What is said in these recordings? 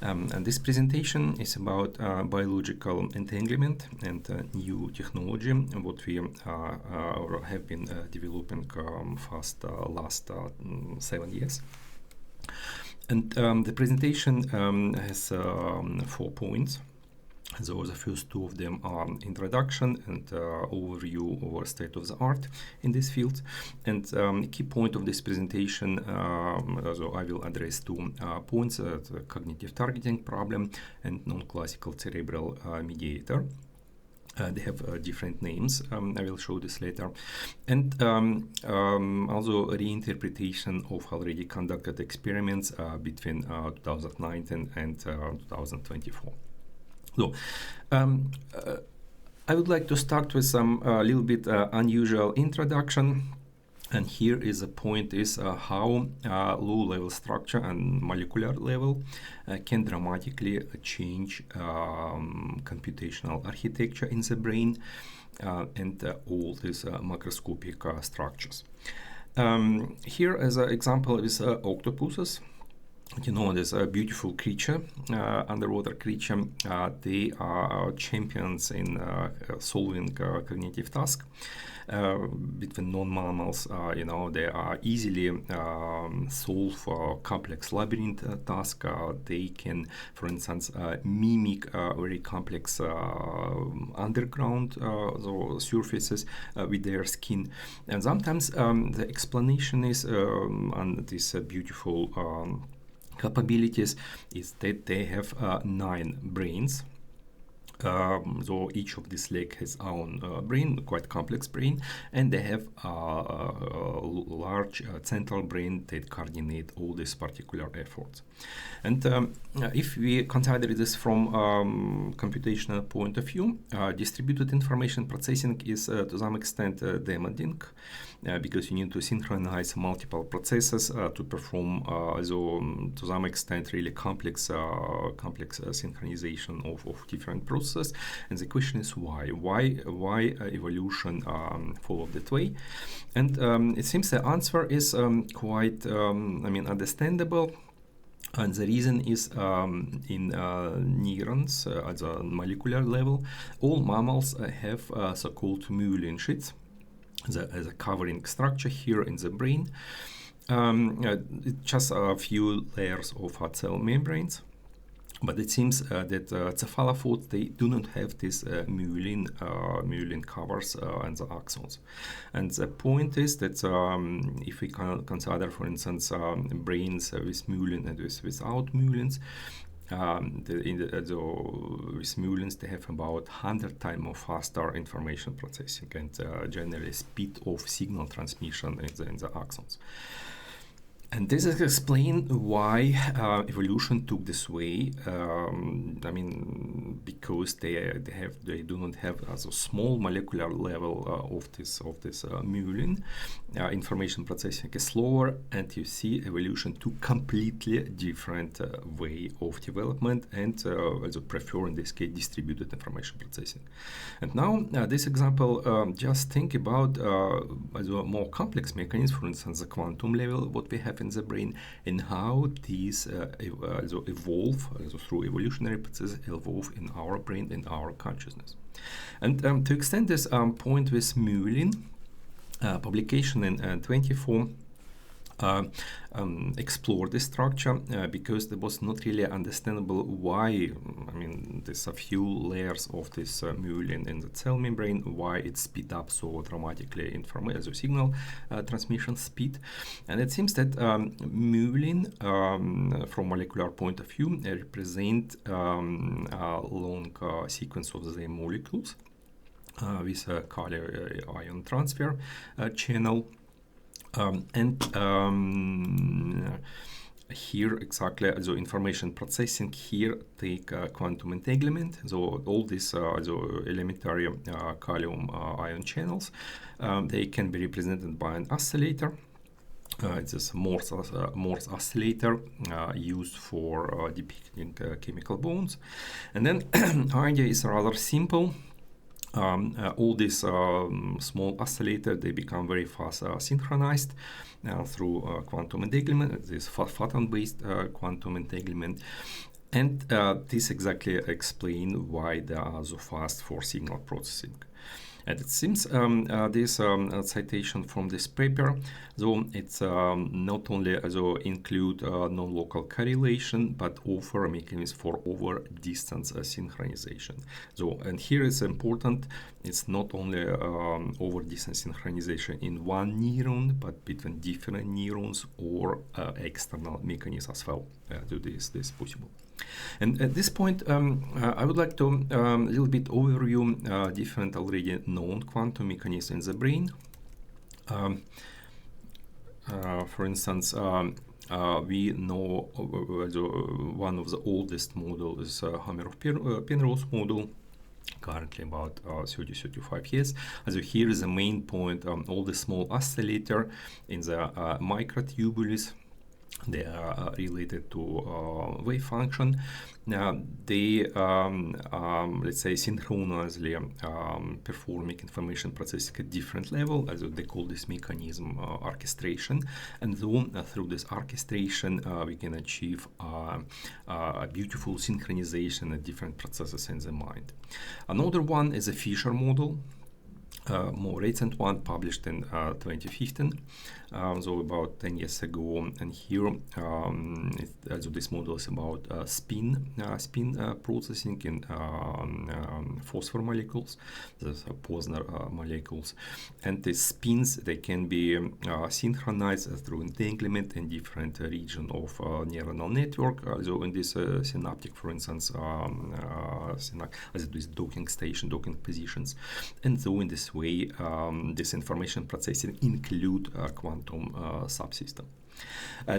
And this presentation is about biological entanglement and new technology, what we have been developing last 7 years. And the presentation has 4 points. So the first 2 of them are introduction and overview of state of the art in this field. And the key point of this presentation, so I will address 2 points, the cognitive targeting problem and non-classical cerebral mediator. They have different names. I will show this later. And also a reinterpretation of already conducted experiments between 2019 and 2024. So, I would like to start with some little bit unusual introduction. And here is a point is how low-level structure and molecular level can dramatically change computational architecture in the brain and all these macroscopic structures. Here as an example is octopuses. You know, there's a beautiful creature, underwater creature. They are champions in solving cognitive tasks. Between non-mammals, you know, they are easily solve complex labyrinth tasks. They can, for instance, mimic very complex underground surfaces with their skin. And sometimes the explanation is on this beautiful capabilities is that they have 9 brains. So each of this leg has own brain, quite complex brain, and they have a large central brain that coordinate all these particular efforts. And if we consider this from computational point of view, distributed information processing is to some extent demanding. Because you need to synchronize multiple processes to perform, to some extent, really complex synchronization of different processes. And the question is why? Why evolution followed that way? And it seems the answer is quite, understandable. And the reason is in neurons at the molecular level, all mammals have so-called myelin sheets. As a covering structure here in the brain. It's just a few layers of cell membranes, but it seems that cephalopods, they do not have this myelin covers and the axons. And the point is that if we consider, for instance, brains with myelin and without myelins, with myelins, they have about 100 times more faster information processing and generally speed of signal transmission in the axons. And this is explain why evolution took this way. Because they do not have a small molecular level of this myelin. Information processing is slower, and you see evolution to completely different way of development, and also prefer in this case distributed information processing. And now this example, just think about more complex mechanisms, for instance, the quantum level, what we have in the brain, and how these evolve through evolutionary processes, evolve in our brain and our consciousness. And to extend this point with myelin, publication in 24 explore this structure because it was not really understandable why, there's a few layers of this myelin in the cell membrane, why it speed up so dramatically information signal transmission speed. And it seems that myelin, from molecular point of view, represent a long sequence of the molecules with a ion transfer channel. Here exactly, so information processing here take quantum entanglement. So all these elementary calcium ion channels, they can be represented by an oscillator. It's a Morse oscillator used for depicting chemical bonds. And then idea is rather simple. All these small oscillators, they become very fast synchronized through quantum entanglement, this photon-based quantum entanglement. And this exactly explains why they are so fast for signal processing. And it seems this citation from this paper, though it's not only include non-local correlation, but offer a mechanism for over-distance synchronization. So, and here is important, it's not only over-distance synchronization in one neuron, but between different neurons or external mechanisms as well. This possible. And at this point, I would like to a little bit overview different already known quantum mechanisms in the brain. For instance, we know one of the oldest models is Hammer-Penrose model, currently about 30-35 years. So here is the main point, all the small oscillator in the microtubules. They are related to wave function. They, let's say, synchronously performing information processing at different level, as they call this mechanism orchestration. And then through this orchestration, we can achieve a beautiful synchronization of different processes in the mind. Another one is a Fisher model. More recent one published in 2015, so about 10 years ago. And here, also this model is about spin processing in phosphor molecules, the Posner molecules. And the spins, they can be synchronized through entanglement in different region of neuronal network. So in this synaptic, for instance, as it is docking station, docking positions. And so in this way, this information processing include quantum subsystem.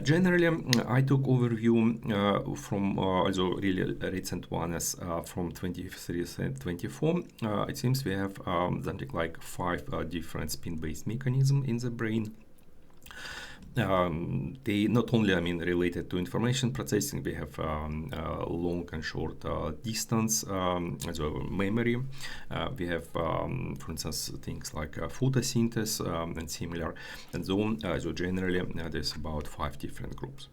Generally, I took overview from also really recent one as from 23 and 24. It seems we have something like 5 different spin-based mechanisms in the brain. They not only, related to information processing, we have long and short distance, memory. We have, for instance, things like photosynthesis and similar. And so generally, there's about 5 different groups.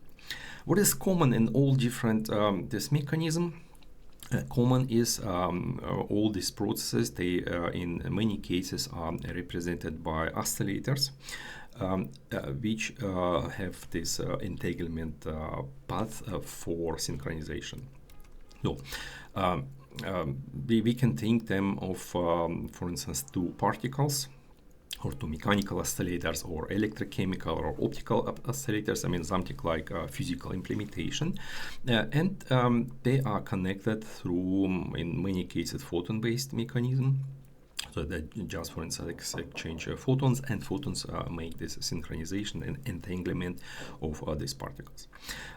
What is common in all different this mechanism? Common is all these processes, they in many cases are represented by oscillators, which have this entanglement path for synchronization. So we can think them of, for instance, 2 particles, or 2 mechanical oscillators, or electrochemical or optical oscillators, something like physical implementation. And they are connected through, in many cases, photon-based mechanism. So that just, for instance, exchange photons, and photons make this synchronization and entanglement of these particles.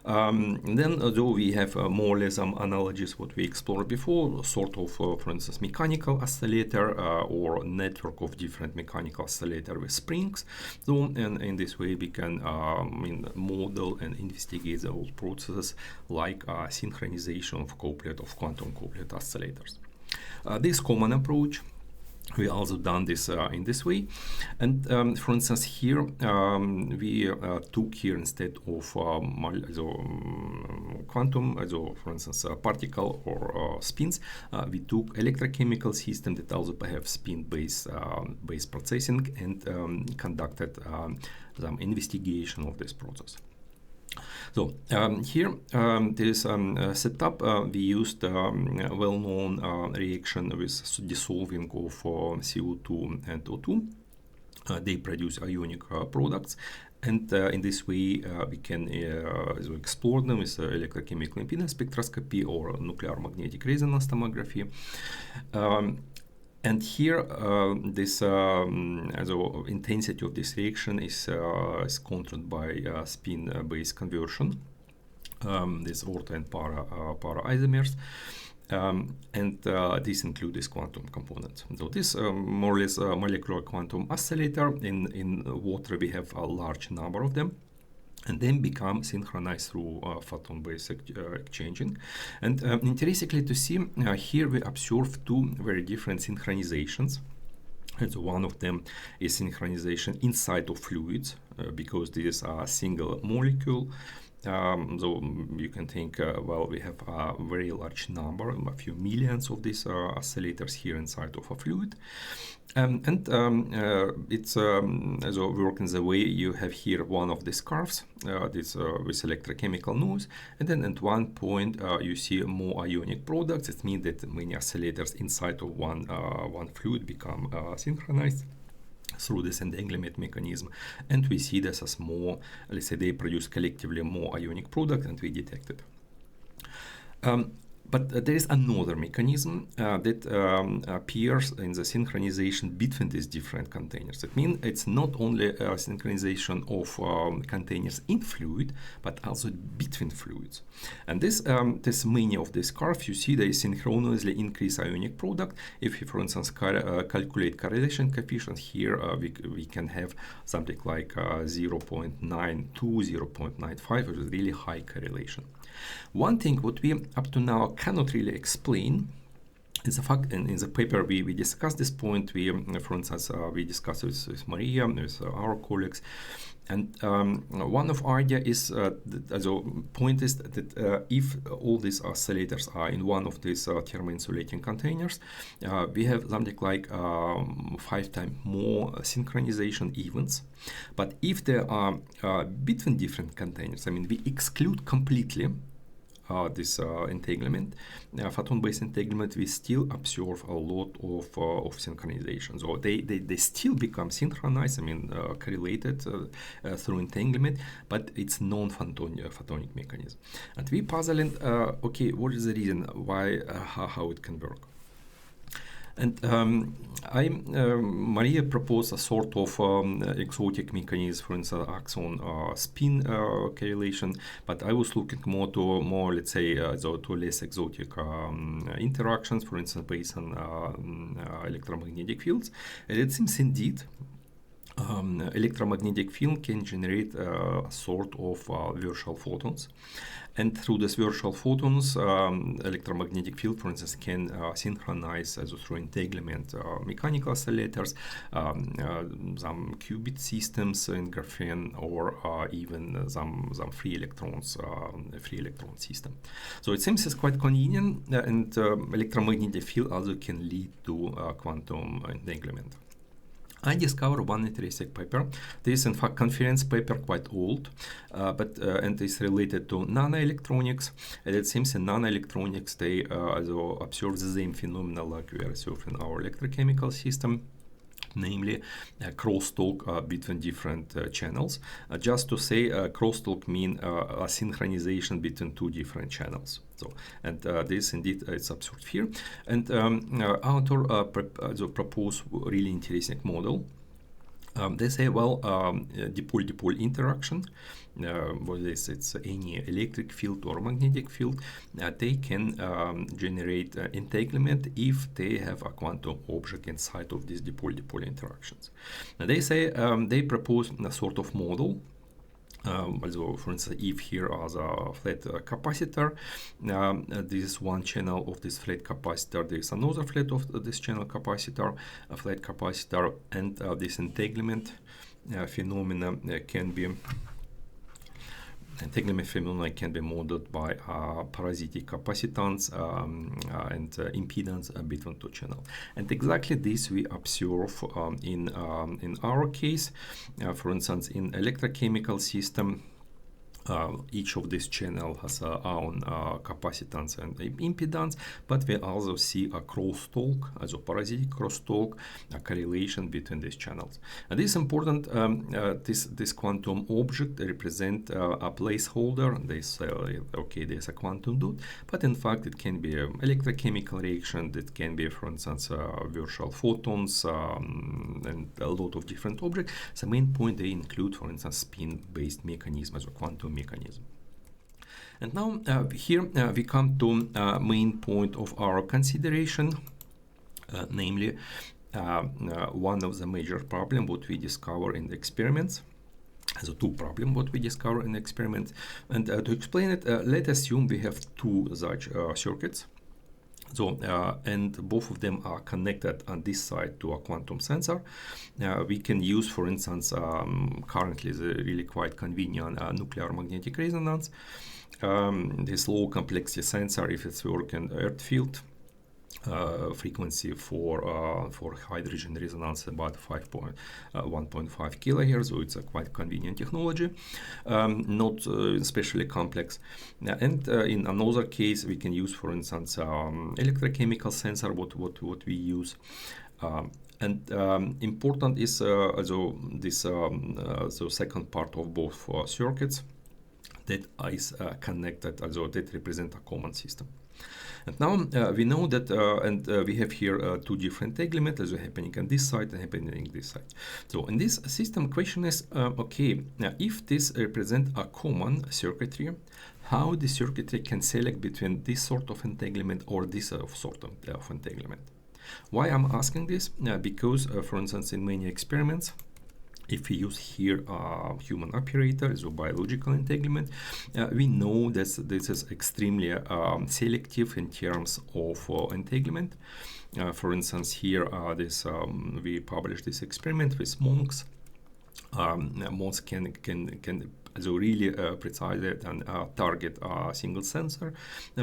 Then, though we have more or less some analogies what we explored before, sort of, for instance, mechanical oscillator or network of different mechanical oscillator with springs. So, and in this way, we can model and investigate the whole process like synchronization of quantum couplet oscillators. This common approach. We also done this in this way, and for instance here we took here instead of quantum, for instance particle or spins, we took electrochemical system that also have spin-based processing, and conducted some investigation of this process. So here there is setup. We used well-known reaction with dissolving of CO2 and O2. They produce ionic products, and in this way we can explore them with electrochemical impedance spectroscopy or nuclear magnetic resonance tomography. And here, this intensity of this reaction is controlled by spin-based conversion, this ortho and para isomers, and this includes this quantum component. So this more or less molecular quantum oscillator. In water, we have a large number of them, and then become synchronized through photon-based exchanging. And interestingly to see, here we observe 2 very different synchronizations. And so one of them is synchronization inside of fluids, because this is a single molecule, So you can think, well, we have a very large number, a few millions of these oscillators here inside of a fluid. It's so working the way you have here one of these curves, this with electrochemical noise, and then at one point you see more ionic products. It means that many oscillators inside of one fluid become synchronized through this entanglement mechanism, and we see this as more, let's say, they produce collectively more ionic product, and we detect it. But there is another mechanism that appears in the synchronization between these different containers. It means it's not only a synchronization of containers in fluid, but also between fluids. And this many of these curves, you see they synchronously increase ionic product. If you, for instance, calculate correlation coefficient here, we can have something like 0.92, 0.95, which is really high correlation. One thing what we up to now cannot really explain is the fact, in the paper we discussed this point. We, for instance, we discussed with Maria, with our colleagues, and one of idea is the point is that if all these oscillators are in one of these thermoinsulating containers, we have something like 5 times more synchronization events. But if there are between different containers, I mean, we exclude completely this entanglement, photon-based entanglement, we still observe a lot of synchronization. So they still become synchronized, I mean, correlated through entanglement, but it's non-photonic mechanism. And we puzzling, okay, what is the reason why, how it can work? And Maria proposed a sort of exotic mechanism, for instance, axon spin correlation, but I was looking more, let's say, to less exotic interactions, for instance, based on electromagnetic fields. And it seems indeed electromagnetic field can generate a sort of virtual photons. And through these virtual photons, electromagnetic field, for instance, can synchronize through entanglement mechanical oscillators, some qubit systems in graphene, or even some free electron system. So it seems it's quite convenient, and electromagnetic field also can lead to quantum entanglement. I discovered one interesting paper. This is in fact conference paper, quite old, and it's related to nanoelectronics. And it seems in nanoelectronics they also observe the same phenomena like we are observing in our electrochemical system, namely crosstalk between different channels. Just to say, crosstalk means a synchronization between two different channels. So, and this indeed it's observed here. And author propose really interesting model. They say, well, dipole-dipole interaction, whether it's any electric field or magnetic field, they can generate entanglement if they have a quantum object inside of these dipole-dipole interactions. Now they say, they propose a sort of model. Also, for instance, if here is a flat capacitor, this is one channel of this flat capacitor, there is another flat of this channel capacitor, a flat capacitor, and this entanglement phenomena can be modeled by parasitic capacitance and impedance between two channels. And exactly this we observe in our case. For instance, in electrochemical system, each of these channels has our own capacitance and impedance, but we also see a crosstalk, as a parasitic crosstalk, a correlation between these channels. And this is important. This quantum object represent a placeholder. They say, okay, there's a quantum dot, but in fact it can be an electrochemical reaction. That can be, for instance, virtual photons and a lot of different objects. The main point they include, for instance, spin-based mechanism as a quantum mechanism. And now here we come to main point of our consideration, namely one of the major problem what we discover in the experiments. So two problems what we discover in the experiments. And to explain it, let's assume we have two such circuits. So, and both of them are connected on this side to a quantum sensor. We can use, for instance, currently the really quite convenient nuclear magnetic resonance. This low complexity sensor, if it's working Earth field, frequency for hydrogen resonance about 1.5 kilohertz, so it's a quite convenient technology, not especially complex. And in another case, we can use, for instance, electrochemical sensor, what we use. And important is also this so second part of both circuits that is connected, also that represent a common system. And now we know that, we have here two different entanglements, also happening on this side and happening on this side. So in this system, question is, okay, if this represents a common circuitry, how the circuitry can select between this sort of entanglement or this sort of entanglement? Why I'm asking this? Because, for instance, in many experiments, if we use here human operator, so biological entanglement, we know that this is extremely selective in terms of entanglement. For instance, here we published this experiment with monks. Monks can also really precisely and target a single sensor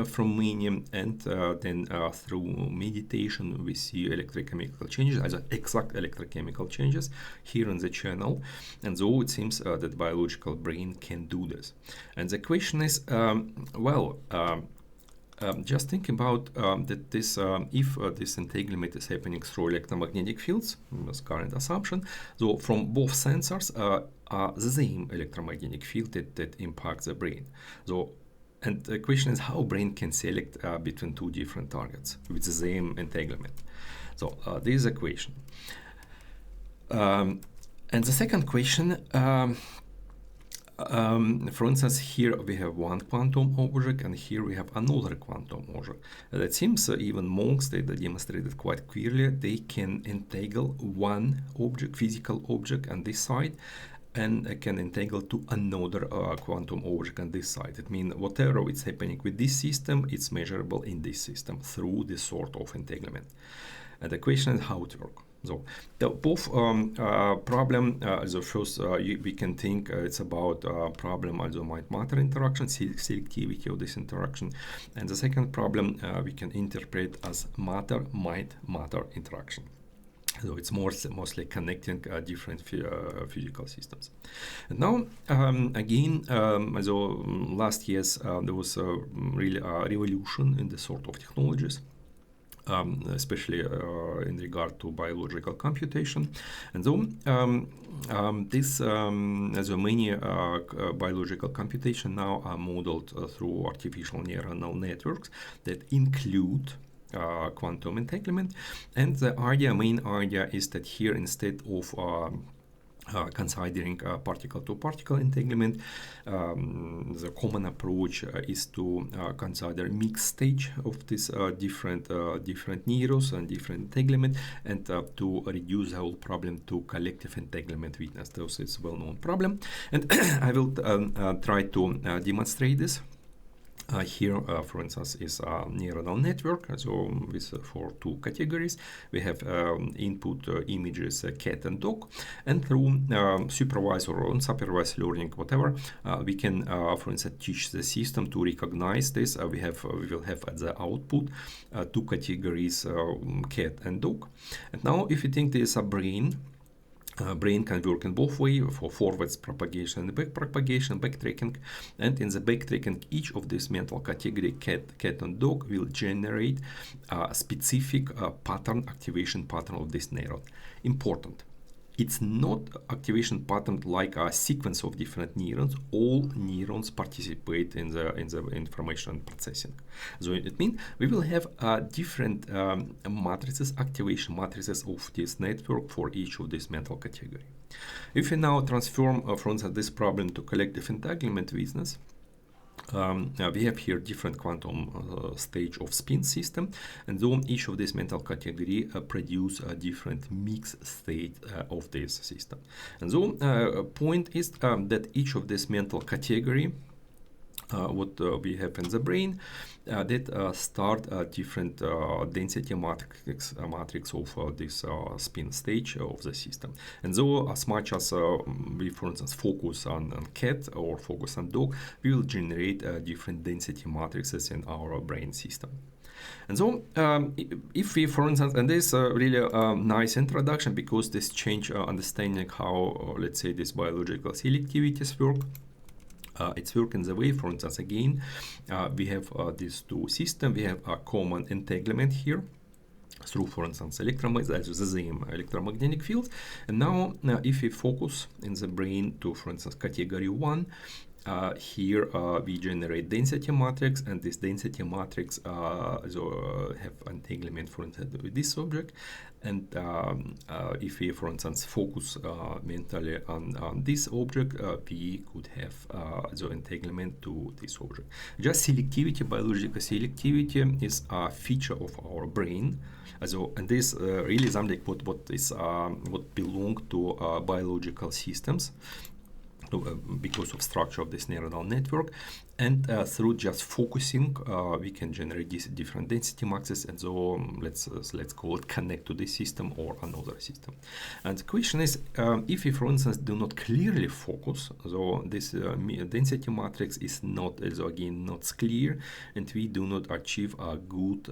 from many, and then through meditation we see electrochemical changes, also exact electrochemical changes here in the channel, and so it seems that biological brain can do this. And the question is, just think about that this if this entanglement is happening through electromagnetic fields, that's current assumption, so from both sensors are the same electromagnetic field that impacts the brain. So, and the question is how brain can select between two different targets with the same entanglement. So this is a question. And the second question, for instance, here we have one quantum object, and here we have another quantum object. That seems even monks, they demonstrated quite clearly, they can entangle one object, physical object on this side, and can entangle to another quantum object on this side. It means whatever is happening with this system, it's measurable in this system through this sort of entanglement. And the question is how it works. So both problem, also first we can think it's about problem also mind-matter interaction, selectivity of this interaction, and the second problem we can interpret as matter-mind-matter interaction. So it's mostly connecting different physical systems. And now, again, so last years there was really a revolution in the sort of technologies, especially in regard to biological computation. And so as many biological computation now are modeled through artificial neuronal networks that include quantum entanglement, and the main idea is that here, instead of considering particle-to-particle entanglement, the common approach is to consider mixed stage of this different neurons and different entanglement, and to reduce the whole problem to collective entanglement weakness. This is a well-known problem, and I will try to demonstrate this. Here, for instance, is a neuronal network. So with for two categories, we have input images cat and dog, and through supervised or unsupervised learning, whatever, we can, for instance, teach the system to recognize this. We will have at the output two categories, cat and dog. And now, if you think there is a brain. Brain can work in both ways, for forwards propagation and back propagation, backtracking. And in the backtracking, each of this mental category, cat and dog, will generate a specific activation pattern of this neuron. Important. It's not activation pattern like a sequence of different neurons. All neurons participate in the information processing. So it means we will have different matrices, activation matrices of this network for each of this mental category. If we now transform from this problem to collective entanglement business, we have here different quantum stage of spin system, and so each of this mental category produce a different mixed state of this system. And so point is that each of this mental category we have in the brain that start different density matrix of this spin stage of the system. And so as much as we, for instance, focus on cat or focus on dog, we will generate different density matrices in our brain system. And so if we, for instance, and this is really a nice introduction because this change understanding how, let's say, these biological selectivities work. It's working the way, for instance, again, we have these two systems. We have a common entanglement here through, for instance, the same electromagnetic fields. And now, if we focus in the brain to, for instance, category 1, here we generate density matrix, and this density matrix have entanglement, for instance, with this object. And if we, for instance, focus mentally on this object, we could have the entanglement to this object. Just selectivity, biological selectivity, is a feature of our brain. And this really is something what belong to biological systems. Because of structure of this neuronal network, and through just focusing, we can generate these different density maxes, and so let's call it connect to this system or another system. And the question is, if we, for instance, do not clearly focus, so this density matrix is not, again, not clear, and we do not achieve a good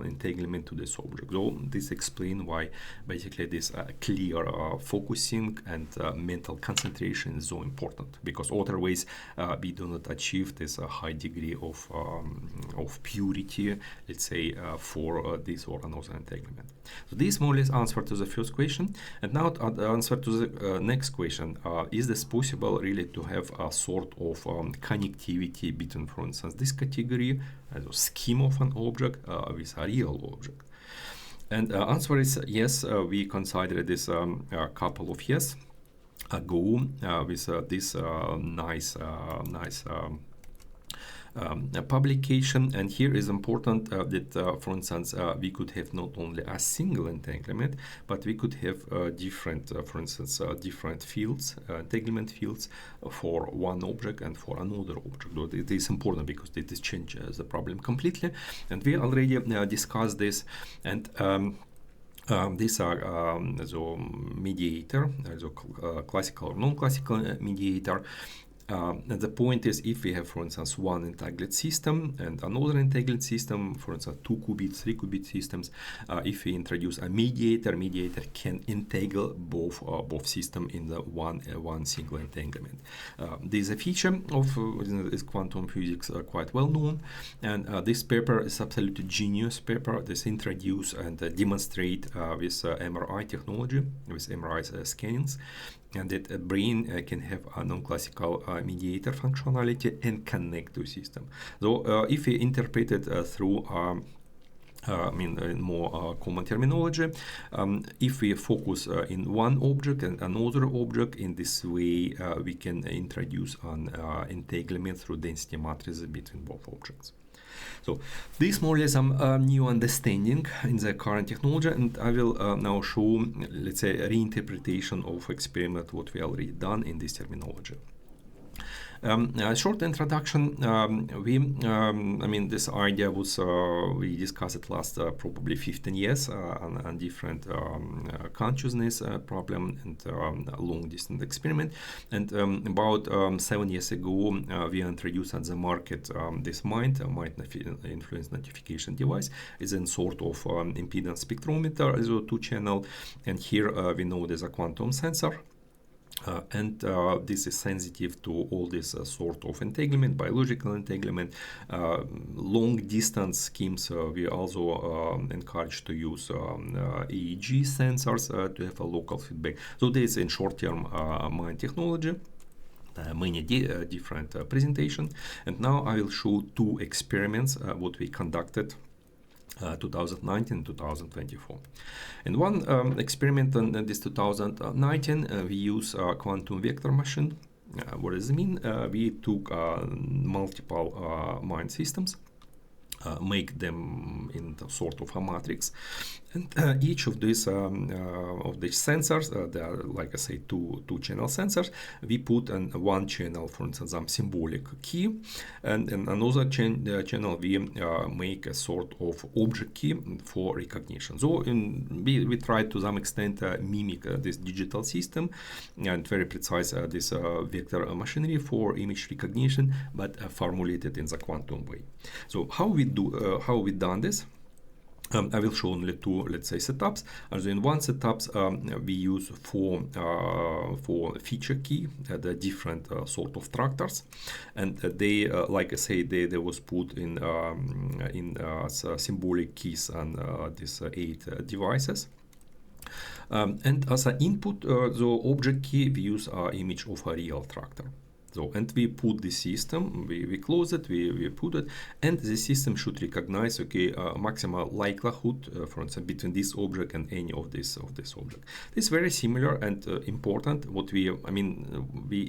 entanglement to this object. So this explains why basically this clear focusing and mental concentration is so important, because otherwise we do not achieve this high degree of purity, let's say, for this or another entanglement. So this more or less answer to the first question. And now the answer to the next question: is this possible really to have a sort of connectivity between, for instance, this category as a scheme of an object with a real object? And answer is yes. We considered this a couple of years ago with this nice publication. And here is important that, for instance, we could have not only a single entanglement, but we could have different, for instance, different fields, entanglement fields for one object and for another object. So it is important because this changes the problem completely. And we already discussed this. And these are the mediator, the classical or non-classical mediator. And the point is, if we have, for instance, one entangled system and another entangled system, for instance, 2 qubit, 3 qubit systems, if we introduce a mediator can entangle both systems in the one single entanglement. This is a feature of quantum physics, quite well known, and this paper is absolutely genius paper. This introduce and demonstrate with MRI technology, with MRI scannings, and that a brain can have a non-classical mediator functionality and connect to system. So if we interpret it through in more common terminology, if we focus in one object and another object, in this way we can introduce an entanglement through density matrices between both objects. So this more or less some new understanding in the current technology, and I will now show, let's say, a reinterpretation of experiment what we already done in this terminology. A short introduction. This idea was we discussed it last probably 15 years on different consciousness problem and long distance experiment. And about 7 years ago, we introduced on the market this MIND influence notification device. It's a sort of impedance spectrometer, also 2-channel, and here we know there's a quantum sensor. And this is sensitive to all this sort of entanglement, biological entanglement, long distance schemes. We also encourage to use EEG sensors to have a local feedback. So this is in short term MIND technology. Many different presentation, and now I will show 2 experiments what we conducted 2019 2024. In one experiment in this 2019, we use a quantum vector machine. What does it mean? We took multiple MIND systems, make them in the sort of a matrix, And each of these sensors, there are, like I say, two channel sensors. We put on one channel, for instance, some symbolic key, and in another channel we make a sort of object key for recognition. So we try to some extent mimic this digital system and very precise this vector machinery for image recognition, but formulated in the quantum way. So how we done this? I will show only two, let's say, setups. Also in one setups we use for feature key the different sort of tractors, and they, like I say, they was put in symbolic keys on these 8 devices. And as an input, the object key, we use an image of a real tractor. So, and we put the system, we close it, we put it, and the system should recognize, okay, maximal likelihood, for instance, between this object and any of this object. This is very similar and important. What we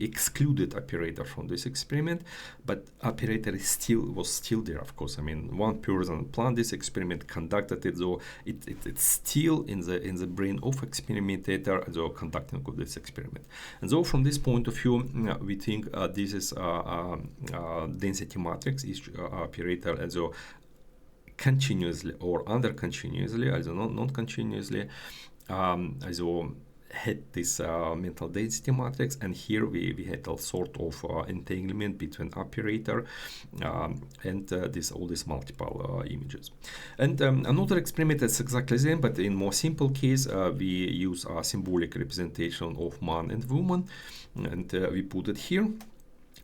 excluded operator from this experiment, but operator was still there, of course. I mean, one person planned this experiment, conducted it, so it's still in the brain of experimentator, so conducting of this experiment. And so from this point of view, we think this is density matrix. Each operator also continuously or under continuously, also not continuously, also had this mental density matrix, and here we had a sort of entanglement between operator and all these multiple images. And another experiment that's exactly the same, but in more simple case, we use a symbolic representation of man and woman, and we put it here.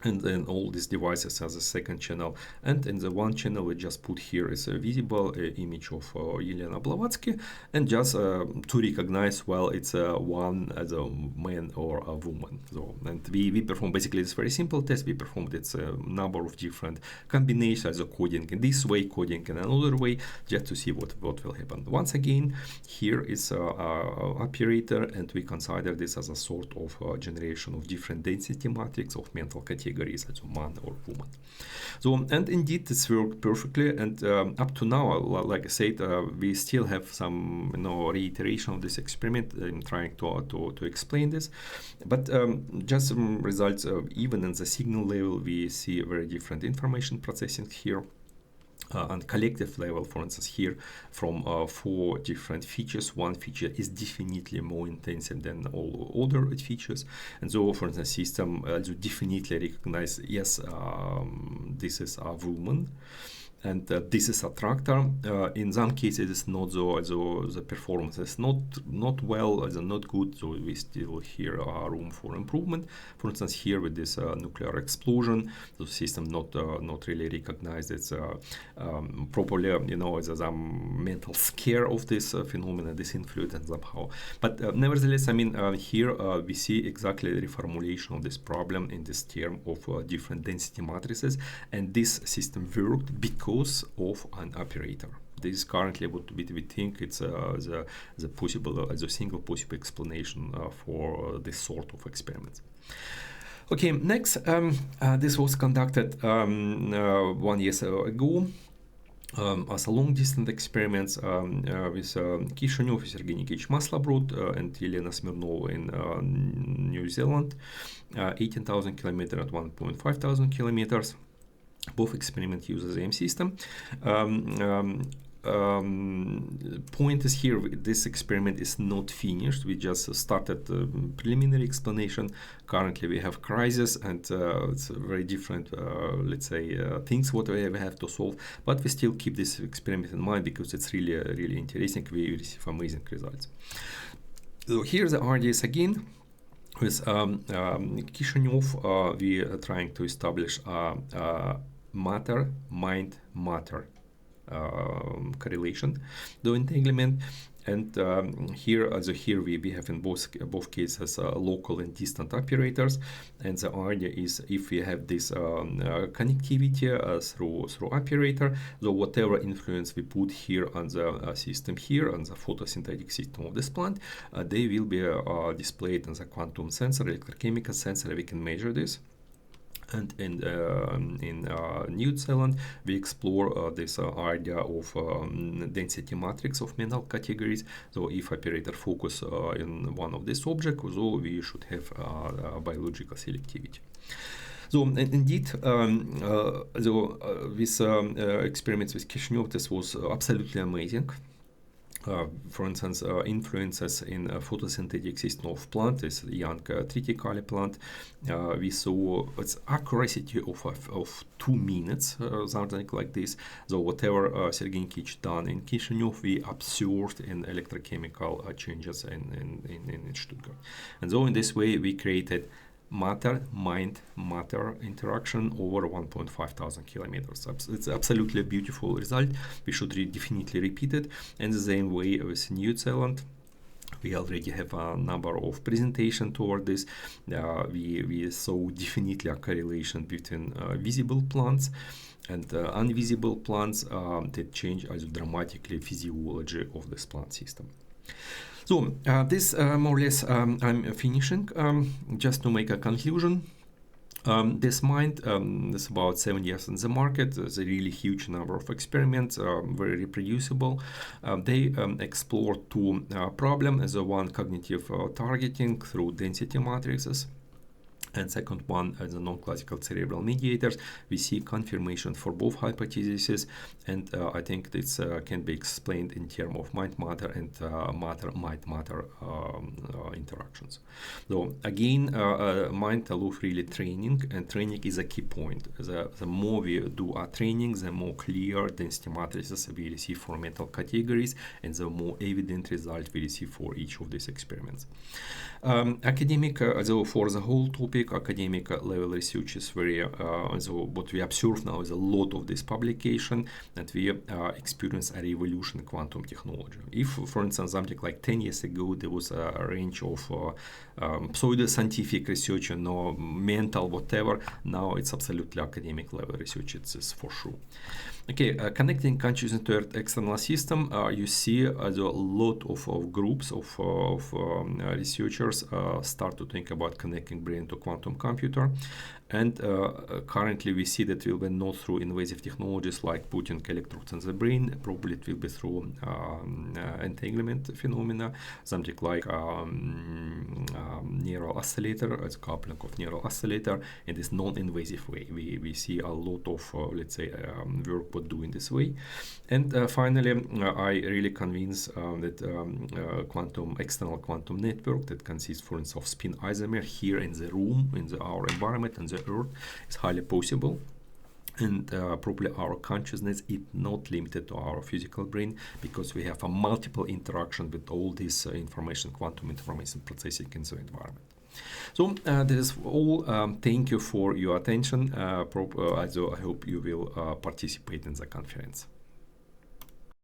And then all these devices has a second channel, and in the one channel we just put here is a visible image of Elena Blavatsky, and just to recognize, well, it's one as a man or a woman. So, and we perform basically this very simple test. We performed its a number of different combinations, as a coding in this way, coding in another way, just to see what will happen. Once again, here is operator, and we consider this as a sort of generation of different density matrix of mental categories, as a man or woman. So, and indeed this worked perfectly, and up to now, like I said, we still have some reiteration of this experiment in trying to explain this, but just some results, even in the signal level we see very different information processing here. On collective level, for instance, here from 4 different features, one feature is definitely more intensive than all other features, and so, for instance, system also definitely recognize, yes, this is a woman, and this is a tractor. In some cases, it's not so. The performance is not well, not good. So we still here room for improvement. For instance, here with this nuclear explosion, the system not really recognized it's properly. As a mental scare of this phenomenon, this influence somehow. But nevertheless, I mean, here we see exactly the reformulation of this problem in this term of different density matrices, and this system worked because of an operator. This is currently what we think it's the single possible explanation for this sort of experiments. Okay, next, this was conducted 1 year ago as a long-distance experiments with Kishinev, Sergei Nikitich Maslobrod, and Elena Smirnova in New Zealand, 18,000 kilometers at 1,500 kilometers. Both experiments use the same system. Point is here, this experiment is not finished. We just started preliminary explanation. Currently we have crisis, and it's very different, let's say, things what we have to solve, but we still keep this experiment in mind because it's really interesting. We receive amazing results. So here's the ideas again. With Kishinev, we are trying to establish matter, mind, matter correlation, the entanglement, and here we have in both cases local and distant operators, and the idea is if we have this connectivity through operator, so whatever influence we put here on the system here on the photosynthetic system of this plant, they will be displayed on the quantum sensor, electrochemical sensor. We can measure this. And in New Zealand, we explore this idea of density matrix of mental categories. So if operator focus in one of these objects, so we should have biological selectivity. So indeed, with experiments with Kishinev, this was absolutely amazing. For instance, influences in photosynthetic system of plant, this young triticale plant. We saw its accuracy of 2 minutes, something like this. So whatever Sergei Nikitich done in Kishinev, we observed in electrochemical changes in Stuttgart. And so in this way, we created matter interaction over 1,500 kilometers. It's absolutely a beautiful result. We should definitely repeat it. And the same way with New Zealand, we already have a number of presentations toward this. We saw definitely a correlation between visible plants and invisible plants that change also dramatically physiology of this plant system. So this more or less I'm finishing. Just to make a conclusion. This mind is about 7 years in the market. There's a really huge number of experiments, very reproducible. They explore 2 problems. The one, cognitive targeting through density matrices. And second one, as a non-classical cerebral mediators. We see confirmation for both hypotheses, and I think this can be explained in terms of mind-matter and matter-mind-matter interactions. So again, mind allows really training, and training is a key point. The more we do our training, the more clear density matrices we receive for mental categories, and the more evident result we receive for each of these experiments. Academic, so for the whole topic, academic level research is very, so what we observe now is a lot of this publication, and we experience a revolution in quantum technology. If, for instance, something like 10 years ago, there was a range of pseudo-scientific research, mental, whatever, now it's absolutely academic level research, it's for sure. Okay, connecting consciousness to external system, you see a lot of groups of researchers start to think about connecting brain to quantum computer. And currently we see that it will be not through invasive technologies like putting electrodes in the brain. Probably it will be through entanglement phenomena, something like neural oscillator, as coupling of neural oscillator in this non-invasive way. We see a lot of, let's say, work what do in this way. And finally, I really convinced that external quantum network that consists, for instance, of spin isomer here in the room, in our environment, and the Earth is highly possible. And probably our consciousness is not limited to our physical brain, because we have a multiple interaction with all this information, quantum information processing in the environment. So this is all. Thank you for your attention. I hope you will participate in the conference.